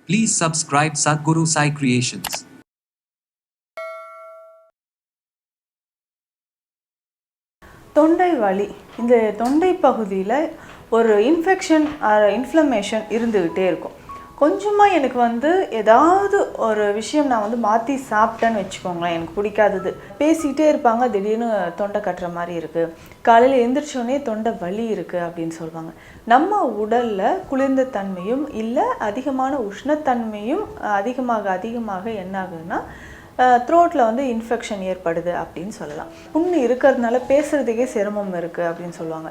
Please subscribe Sadhguru Sai Creations. தொண்டை வலி. இந்த தொண்டை பகுதியில் ஒரு இன்ஃப்ளமேஷன் இருந்துக்கிட்டே இருக்கும். கொஞ்சமாக எனக்கு ஏதாவது ஒரு விஷயம் நான் மாற்றி சாப்பிட்டேன்னு வச்சுக்கோங்களேன், எனக்கு பிடிக்காதது. பேசிக்கிட்டே இருப்பாங்க, திடீர்னு தொண்டை கட்டுற மாதிரி இருக்குது, காலையில் எழுந்திரிச்சோடனே தொண்டை வலி இருக்குது அப்படின்னு சொல்லுவாங்க. நம்ம உடலில் குளிர்ந்த தன்மையும் இல்லை அதிகமான உஷ்ணத்தன்மையும் அதிகமாக என்ன ஆகுதுன்னா த்ரோட்டில் இன்ஃபெக்ஷன் ஏற்படுது அப்படின்னு சொல்லலாம். புண்ணு இருக்கிறதுனால பேசுகிறதுக்கே சிரமம் இருக்குது அப்படின்னு சொல்லுவாங்க.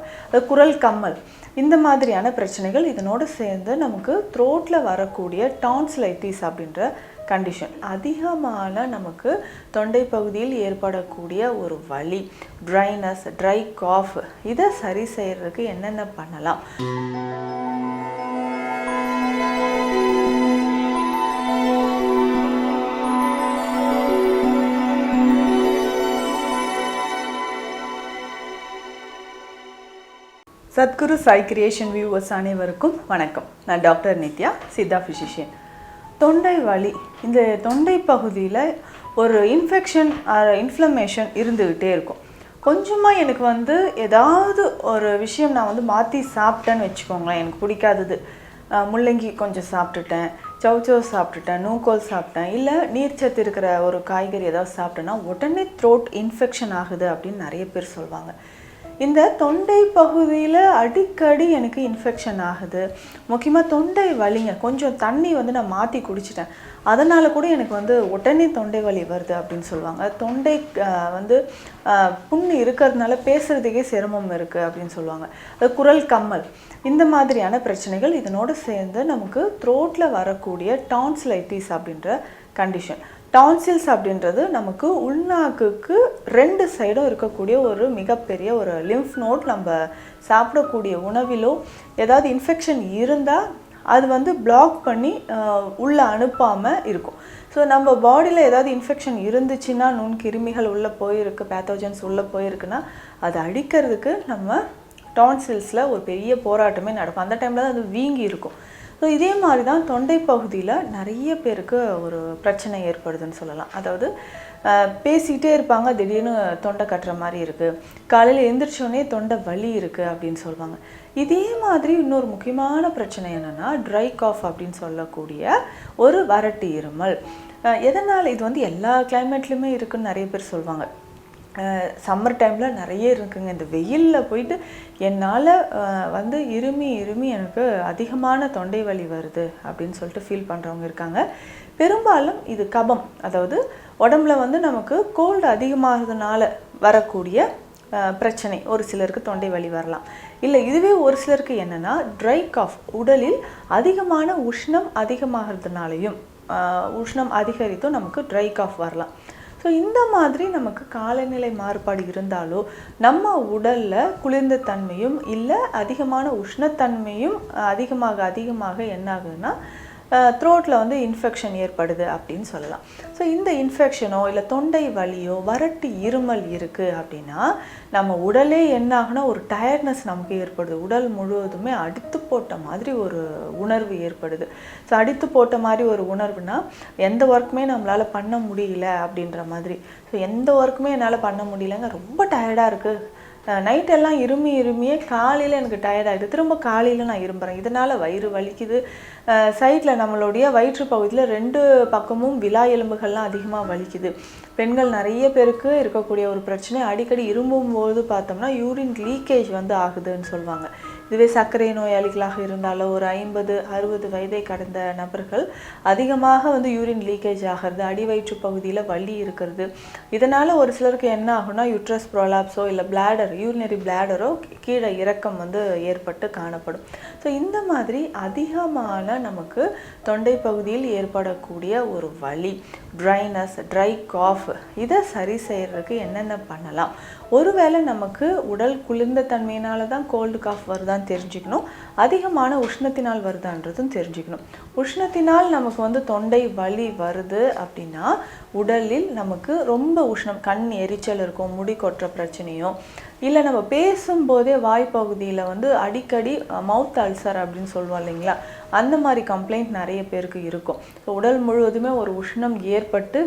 குரல் கம்மல், இந்த மாதிரியான பிரச்சனைகள் இதனோடு சேர்ந்து நமக்கு த்ரோட்டில் வரக்கூடிய டான்சிலைட்டிஸ் அப்படின்ற கண்டிஷன், அதிகமான நமக்கு தொண்டை பகுதியில் ஏற்படக்கூடிய ஒரு வலி, ட்ரைனஸ், ட்ரை காஃப், இதை சரி செய்கிறதுக்கு என்னென்ன பண்ணலாம்? சத்குரு சாய் கிரியேஷன் வியூவர்ஸ் அனைவருக்கும் வணக்கம். நான் டாக்டர் நித்யா, சித்தா ஃபிசிஷியன். தொண்டை வலி. இந்த தொண்டை பகுதியில் ஒரு இன்ஃப்ளமேஷன் இருந்துக்கிட்டே இருக்கும். கொஞ்சமாக எனக்கு ஏதாவது ஒரு விஷயம் நான் மாற்றி சாப்பிட்டேன்னு வச்சுக்கோங்களேன், எனக்கு பிடிக்காதது. முள்ளங்கி கொஞ்சம் சாப்பிட்டுட்டேன், சவுச்சவ் சாப்பிட்டுட்டேன், நூக்கோல் சாப்பிட்டேன், இல்லை நீர்ச்சத்து இருக்கிற ஒரு காய்கறி ஏதாவது சாப்பிட்டேன்னா உடனே த்ரோட் இன்ஃபெக்ஷன் ஆகுது அப்படின்னு நிறைய பேர் சொல்லுவாங்க. இந்த தொண்டை பகுதியில் அடிக்கடி எனக்கு இன்ஃபெக்ஷன் ஆகுது. முக்கியமாக தொண்டை வலிங்க, கொஞ்சம் தண்ணி நான் மாற்றி குடிச்சிட்டேன், அதனால் கூட எனக்கு உடனே தொண்டை வலி வருது அப்படின்னு சொல்லுவாங்க. தொண்டை புண்ணு இருக்கிறதுனால பேசுகிறதுக்கே சிரமம் இருக்குது அப்படின்னு சொல்லுவாங்க. குரல் கம்மல், இந்த மாதிரியான பிரச்சனைகள் இதனோடு சேர்ந்து நமக்கு த்ரோட்டில் வரக்கூடிய டான்சிலைட்டிஸ் அப்படின்ற கண்டிஷன். டான்சில்ஸ் அப்படின்றது நமக்கு உள்நாக்குக்கு 2 சைடும் இருக்கக்கூடிய ஒரு மிகப்பெரிய ஒரு லிம்ஃப் நோட். நம்ம சாப்பிடக்கூடிய உணவிலோ ஏதாவது இன்ஃபெக்ஷன் இருந்தால் அது பிளாக் பண்ணி உள்ளே அனுப்பாமல் இருக்கும். ஸோ நம்ம பாடியில் ஏதாவது இன்ஃபெக்ஷன் இருந்துச்சுன்னா, நுண்கிருமிகள் உள்ளே போயிருக்கு, பேத்தோஜன்ஸ் உள்ளே போயிருக்குன்னா அதை அடிக்கிறதுக்கு நம்ம டான்சில்ஸில் ஒரு பெரிய போராட்டமே நடக்கும். அந்த டைமில் அது வீங்கி இருக்கும். ஸோ இதே மாதிரி தான் தொண்டை பகுதியில் நிறைய பேருக்கு ஒரு பிரச்சனை ஏற்படுதுன்னு சொல்லலாம். அதாவது பேசிக்கிட்டே இருப்பாங்க, திடீர்னு தொண்டை கட்டுற மாதிரி இருக்குது, காலையில் எழுந்திரிச்சோடனே தொண்டை வலி இருக்குது அப்படின்னு சொல்லுவாங்க. இதே மாதிரி இன்னொரு முக்கியமான பிரச்சனை என்னென்னா ட்ரை காஃப் அப்படின்னு சொல்லக்கூடிய ஒரு வறட்டு இருமல். எதனால் இது எல்லா கிளைமேட்லேயுமே இருக்குதுன்னு நிறைய பேர் சொல்லுவாங்க. சம்மர் டைமில் நிறைய இருக்குங்க. இந்த வெயிலில் போயிட்டு என்னால் இருமி எனக்கு அதிகமான தொண்டை வலி வருது அப்படின்னு சொல்லிட்டு ஃபீல் பண்ணுறவங்க இருக்காங்க. பெரும்பாலும் இது கபம், அதாவது உடம்புல நமக்கு கோல்டு அதிகமாகிறதுனால வரக்கூடிய பிரச்சனை. ஒரு சிலருக்கு தொண்டை வலி வரலாம். இல்லை இதுவே ஒரு சிலருக்கு என்னென்னா ட்ரை காஃப், உடலில் அதிகமான உஷ்ணம் அதிகமாகிறதுனாலையும் உஷ்ணம் அதிகரித்தும் நமக்கு ட்ரை காஃப் வரலாம். ஸோ இந்த மாதிரி நமக்கு காலநிலை மாறுபாடு இருந்தாலோ நம்ம உடலில் குளிர்ந்த தன்மையும் இல்லை அதிகமான உஷ்ணத்தன்மையும் அதிகமாக என்ன ஆகுதுன்னா த்ரோட்டில் இன்ஃபெக்ஷன் ஏற்படுது அப்படின்னு சொல்லலாம். ஸோ இந்த இன்ஃபெக்ஷனோ இல்லை தொண்டை வலியோ வறட்டு இருமல் இருக்குது அப்படின்னா நம்ம உடலே என்ன ஆகுனா ஒரு டயர்ட்னஸ் நமக்கு ஏற்படுது. உடல் முழுவதுமே அடித்து போட்ட மாதிரி ஒரு உணர்வு ஏற்படுது. ஸோ அடித்து போட்ட மாதிரி ஒரு உணர்வுனா எந்த ஒர்க்குமே நம்மளால் பண்ண முடியல அப்படின்ற மாதிரி. ஸோ எந்த ஒர்க்குமே என்னால் பண்ண முடியலங்க, ரொம்ப டயர்டாக இருக்குது, நைட்டெல்லாம் இருமியே காலையில் எனக்கு டயர்டாகிடுது, திரும்ப காலையில் நான் இரும்புகிறேன், இதனால் வயிறு வலிக்குது, சைடில் நம்மளுடைய வயிற்று பகுதியில் 2 பக்கமும் விலா எலும்புகள்லாம் அதிகமாக வலிக்குது. பெண்கள் நிறைய பேருக்கு இருக்கக்கூடிய ஒரு பிரச்சனை, அடிக்கடி இரும்பும்போது பார்த்தோம்னா யூரின் லீக்கேஜ் ஆகுதுன்னு சொல்லுவாங்க. இதுவே சர்க்கரை நோயாளிகளாக இருந்தாலும் ஒரு 50-60 வயதை கடந்த நபர்கள் அதிகமாக யூரின் லீக்கேஜ் ஆகிறது, அடிவயிற்று பகுதியில் வலி இருக்கிறது. இதனால் ஒரு சிலருக்கு என்ன ஆகுனா யூட்ரஸ் ப்ரோலாப்ஸோ இல்லை பிளாடர், யூரினரி பிளாடரோ கீழே இறக்கம் ஏற்பட்டு காணப்படும். ஸோ இந்த மாதிரி அதிகமான நமக்கு தொண்டை பகுதியில் ஏற்படக்கூடிய ஒரு வலி, ட்ரைனஸ், ட்ரை காஃப், இதை சரி செய்கிறதுக்கு என்னென்ன பண்ணலாம்? ஒருவேளை நமக்கு உடல் குளிர்ந்த தன்மையினால தான் கோல்டு காஃப் வருதா வருதான்னு தெரிஞ்சுக்கணும், அதிகமான உஷ்ணத்தினால் வருதான்றதும் தெரிஞ்சுக்கணும். உஷ்ணத்தினால் நமக்கு வந்து தொண்டை வலி வருது அப்படின்னா உடலில் நமக்கு ரொம்ப உஷ்ணம், கண் எரிச்சல் இருக்கும், முடி கொட்டுற பிரச்சனையோ, இல்லை நம்ம பேசும்போதே வாய்ப்பகுதியில் வந்து அடிக்கடி மவுத் அல்சர் அப்படின்னு சொல்லுவோம் இல்லைங்களா, அந்த மாதிரி கம்ப்ளைண்ட் நிறைய பேருக்கு இருக்கும். உடல் முழுவதுமே ஒரு உஷ்ணம் ஏற்பட்டு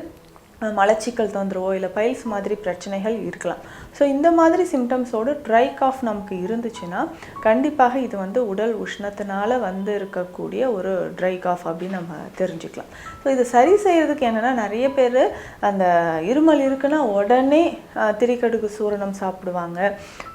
மலச்சிக்கல் தொந்தரவோ இல்லை பைல்ஸ் மாதிரி பிரச்சனைகள் இருக்கலாம். ஸோ இந்த மாதிரி சிம்டம்ஸோடு ட்ரை காஃப் நமக்கு இருந்துச்சுன்னா கண்டிப்பாக இது வந்து உடல் உஷ்ணத்தினால வந்து இருக்கக்கூடிய ஒரு ட்ரை காஃப் அப்படின்னு நம்ம தெரிஞ்சுக்கலாம். ஸோ இது சரி செய்கிறதுக்கு என்னென்னா, நிறைய பேர் அந்த இருமல் இருக்குன்னா உடனே திரிக்கடுகு சூரணம் சாப்பிடுவாங்க,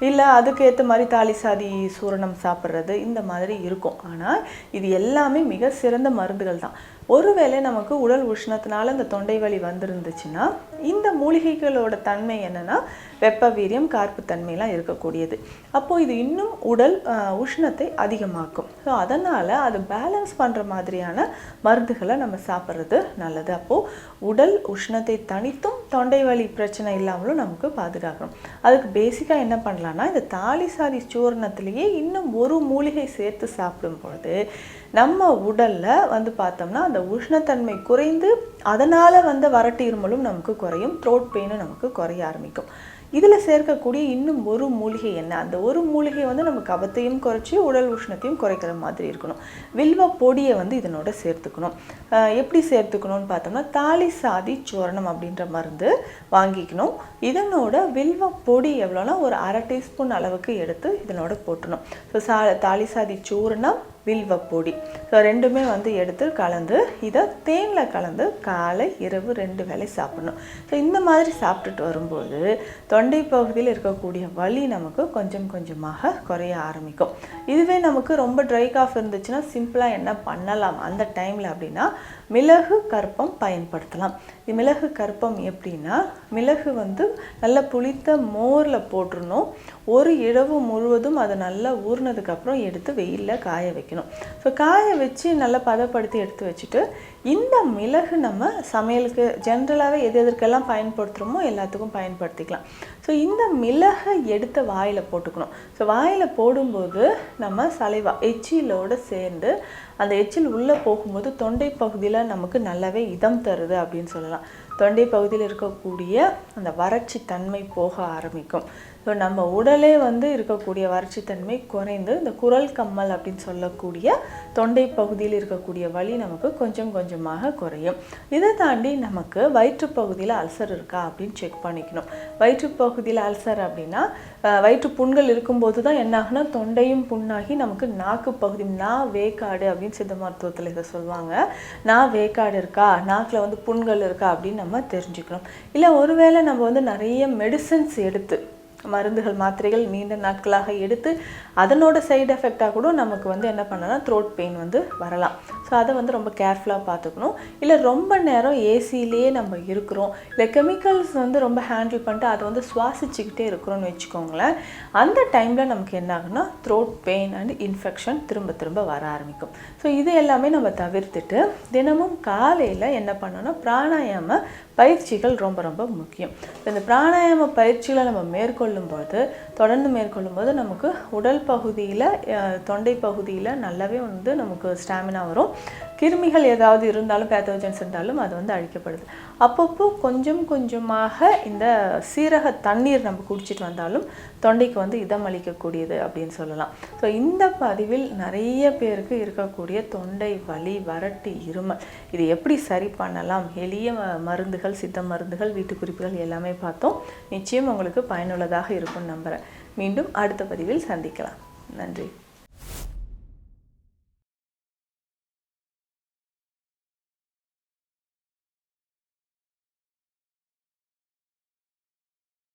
இல்லை அதுக்கேற்ற மாதிரி தாலி சாதி சூரணம் சாப்பிட்றது, இந்த மாதிரி இருக்கும். ஆனால் இது எல்லாமே மிக சிறந்த மருந்துகள் தான். ஒருவேளை நமக்கு உடல் உஷ்ணத்தினால இந்த தொண்டை வலி வந்திருந்துச்சுன்னா இந்த மூலிகைகளோட தன்மை என்னன்னா வெப்ப வீரியம், கார்ப்பு தன்மையெல்லாம் இருக்கக்கூடியது. அப்போது இது இன்னும் உடல் உஷ்ணத்தை அதிகமாக்கும். ஸோ அதனால் அது பேலன்ஸ் பண்ணுற மாதிரியான மருந்துகளை நம்ம சாப்பிட்றது நல்லது. அப்போது உடல் உஷ்ணத்தை தனித்தும் தொண்டை வலி பிரச்சனை இல்லாமலும் நமக்கு பாதுகாக்கணும். அதுக்கு பேசிக்காக என்ன பண்ணலான்னா, இந்த தாலி சாதி சூரணத்திலேயே இன்னும் ஒரு மூலிகை சேர்த்து சாப்பிடும் பொழுது நம்ம உடலில் வந்து பார்த்தோம்னா அந்த உஷ்ணத்தன்மை குறைந்து அதனால் வந்து வறட்டு இருமலும் நமக்கு குறையும், த்ரோட் பெயினும் நமக்கு குறைய ஆரம்பிக்கும். இதில் சேர்க்கக்கூடிய இன்னும் ஒரு மூலிகை என்ன, அந்த ஒரு மூலிகை வந்து நம்ம கபத்தையும் குறைச்சி உடல் உஷ்ணத்தையும் குறைக்கிற மாதிரி இருக்கணும். வில்வ பொடியை வந்து இதனோட சேர்த்துக்கணும். எப்படி சேர்த்துக்கணும்னு பார்த்தோம்னா, தாலி சாதி சூரணம் அப்படின்ற மருந்து வாங்கிக்கணும். இதனோட வில்வ பொடி எவ்வளோனா ஒரு 1/2 டீஸ்பூன் அளவுக்கு எடுத்து இதனோட போட்டணும். ஸோ தாலி சாதி சூரணம், வில்வ பொடி, ஸோ ரெண்டுமே வந்து எடுத்து கலந்து இதை தேனில் கலந்து காலை இரவு 2 வேளை சாப்பிடணும். ஸோ இந்த மாதிரி சாப்பிட்டுட்டு வரும்போது தொண்டை பகுதியில் இருக்கக்கூடிய வலி நமக்கு கொஞ்சம் கொஞ்சமாக குறைய ஆரம்பிக்கும். இதுவே நமக்கு ரொம்ப ட்ரை காஃப் இருந்துச்சுன்னா சிம்பிளாக என்ன பண்ணலாம் அந்த டைமில் அப்படின்னா, மிளகு கற்பம் பயன்படுத்தலாம். இது மிளகு கற்பம் எப்படின்னா, மிளகு வந்து நல்லா புளித்த மோரில் போட்டுருணும். ஒரு இரவு முழுவதும் அதை நல்லா ஊறினதுக்கப்புறம் எடுத்து வெயிலில் காய வைக்கணும். ஸோ காய வச்சு நல்லா பதப்படுத்தி எடுத்து வச்சுட்டு இந்த மிளகு நம்ம சமையலுக்கு ஜென்ரலாகவே எதற்கெல்லாம் பயன்படுத்துகிறோமோ எல்லாத்துக்கும் பயன்படுத்திக்கலாம். ஸோ இந்த மிளகை எடுத்து வாயில் போட்டுக்கணும். ஸோ வாயில் போடும்போது நம்ம சலைவா எச்சிலோடு சேர்ந்து அந்த எச்சில் உள்ளே போகும்போது தொண்டை பகுதியில் நமக்கு நல்லாவே இதம் தருது அப்படின்னு சொல்லலாம். தொண்டை பகுதியில் இருக்கக்கூடிய அந்த வறட்சி தன்மை போக ஆரம்பிக்கும். ஸோ நம்ம உடலே வந்து இருக்கக்கூடிய வறட்சி தன்மை குறைந்து இந்த குரல் கம்மல் அப்படின்னு சொல்லக்கூடிய தொண்டை பகுதியில் இருக்கக்கூடிய வலி நமக்கு கொஞ்சம் கொஞ்சமாக குறையும். இதை தாண்டி நமக்கு வயிற்றுப்பகுதியில் அல்சர் இருக்கா அப்படின்னு செக் பண்ணிக்கணும். வயிற்றுப்பகுதியில் அல்சர் அப்படின்னா வயிற்று புண்கள் இருக்கும்போது தான் என்ன ஆகுனா தொண்டையும் புண்ணாகி நமக்கு நாக்கு பகுதி வேக்காடு அப்படின்னு சித்த மருத்துவத்தில் இதை சொல்லுவாங்க. வேக்காடு இருக்கா, நாக்கில் வந்து புண்கள் இருக்கா அப்படின்னு நம்ம தெரிஞ்சுக்கணும். இல்லை ஒருவேளை நம்ம வந்து நிறைய மெடிசன்ஸ் எடுத்து மருந்துகள் மாத்திரைகள் நீண்ட நாட்களாக எடுத்து அதனோட சைடு எஃபெக்டாக கூட நமக்கு வந்து என்ன பண்ணனா த்ரோட் பெயின் வந்து வரலாம். ஸோ அதை வந்து ரொம்ப கேர்ஃபுல்லாக பார்த்துக்கணும். இல்லை ரொம்ப நேரம் ஏசிலேயே நம்ம இருக்கிறோம், இல்லை கெமிக்கல்ஸ் வந்து ரொம்ப ஹேண்டில் பண்ணிட்டு அதை வந்து சுவாசிச்சுக்கிட்டே இருக்கிறோன்னு வச்சுக்கோங்களேன், அந்த டைமில் நமக்கு என்ன ஆகுனா த்ரோட் பெயின் அண்ட் இன்ஃபெக்ஷன் திரும்ப திரும்ப வர ஆரம்பிக்கும். ஸோ இது எல்லாமே நம்ம தவிர்த்துட்டு தினமும் காலையில் என்ன பண்ணோன்னா பிராணாயாம பயிற்சிகள் ரொம்ப ரொம்ப முக்கியம். இந்த பிராணாயாம பயிற்சிகளை நம்ம மேற்கொள்ளும்போது தொடர்ந்து மேற்கொள்ளும்போது நமக்கு உடல் பகுதியில் தொண்டை பகுதியில் நல்லாவே வந்து நமக்கு ஸ்டாமினா வரும். கிருமிகள் ஏதாவது இருந்தாலும் பேத்தோஜன்ஸ் இருந்தாலும் அது வந்து அழிக்கப்படுது. அப்பப்போ கொஞ்சம் கொஞ்சமாக இந்த சீரக தண்ணீர் நம்ம குடிச்சிட்டு வந்தாலும் தொண்டைக்கு வந்து இதம் அளிக்கக்கூடியது அப்படின்னு சொல்லலாம். ஸோ இந்த பதிவில் நிறைய பேருக்கு இருக்கக்கூடிய தொண்டை வலி, வறட்டு, இருமல், இது எப்படி சரி பண்ணலாம், எளிய மருந்துகள், சித்த மருந்துகள், வீட்டு குறிப்புகள் எல்லாமே பார்த்தோம். நிச்சயம் உங்களுக்கு பயனுள்ளதாக இருக்கும்னு நம்புகிறேன். மீண்டும் அடுத்த பதிவில் சந்திக்கலாம். நன்றி.